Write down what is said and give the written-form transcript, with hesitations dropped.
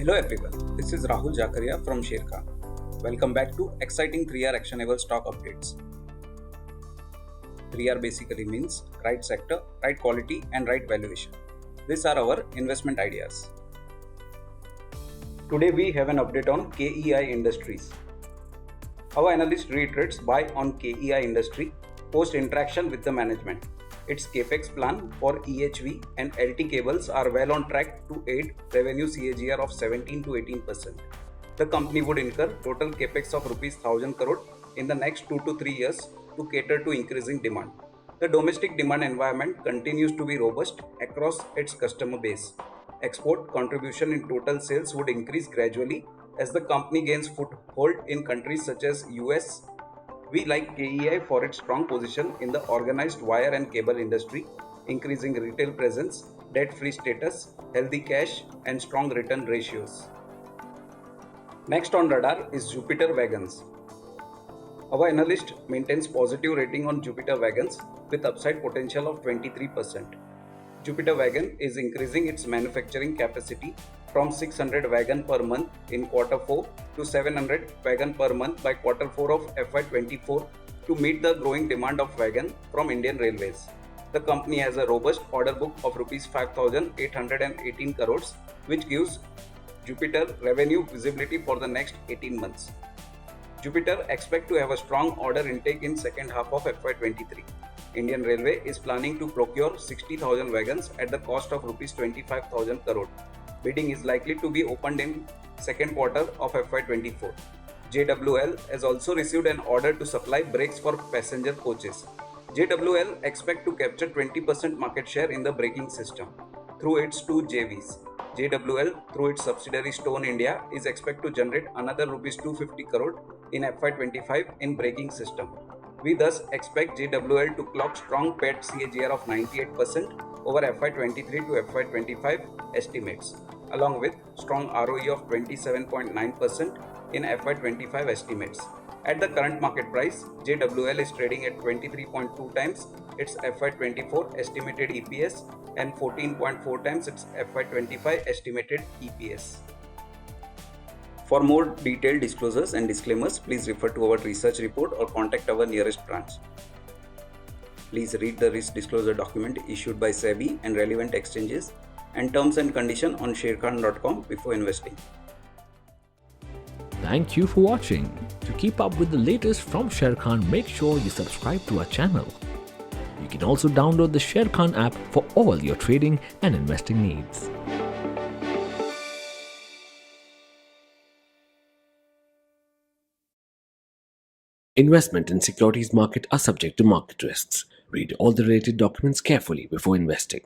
Hello everyone, this is Rahul Jakaria from Sharekhan. Welcome back to exciting 3R actionable stock updates. 3R basically means right sector, right quality and right valuation. These are our investment ideas. Today we have an update on KEI Industries. Our analyst reiterates buy on KEI Industry post interaction with the management. Its capex plan for EHV and LT cables are well on track to aid revenue CAGR of 17 to 18%. The company would incur total capex of rupees 1000 crore in the next 2 to 3 years to cater to increasing demand. The domestic demand environment continues to be robust across its customer base. Export contribution in total sales would increase gradually as the company gains foothold in countries such as US. We like KEI for its strong position in the organized wire and cable industry, increasing retail presence, debt-free status, healthy cash, and strong return ratios. Next on radar is Jupiter Wagons. Our analyst maintains positive rating on Jupiter Wagons with upside potential of 23%. Jupiter Wagon is increasing its manufacturing capacity from 600 wagon per month in Q4 to 700 wagon per month by Q4 of FY24 to meet the growing demand of wagon from Indian Railways. The company has a robust order book of Rs 5,818 crores, which gives Jupiter revenue visibility for the next 18 months. Jupiter expects to have a strong order intake in second half of FY23. Indian Railway is planning to procure 60,000 wagons at the cost of Rs 25,000 crore. Bidding is likely to be opened in second quarter of FY24. JWL has also received an order to supply brakes for passenger coaches. JWL expects to capture 20% market share in the braking system through its two JVs. JWL, through its subsidiary Stone India, is expected to generate another Rs 250 crore in FY25 in braking system. We thus expect JWL to clock strong PAT CAGR of 98% over FY23 to FY25 estimates, along with strong ROE of 27.9% in FY25 estimates. At the current market price, JWL is trading at 23.2 times its FY24 estimated EPS and 14.4 times its FY25 estimated EPS. For more detailed disclosures and disclaimers, please refer to our research report or contact our nearest branch. Please read the risk disclosure document issued by SEBI and relevant exchanges and terms and conditions on sharekhan.com before investing. Thank you for watching. To keep up with the latest from Sharekhan, make sure you subscribe to our channel. You can also download the Sharekhan app for all your trading and investing needs. Investment in securities market are subject to market risks. Read all the related documents carefully before investing.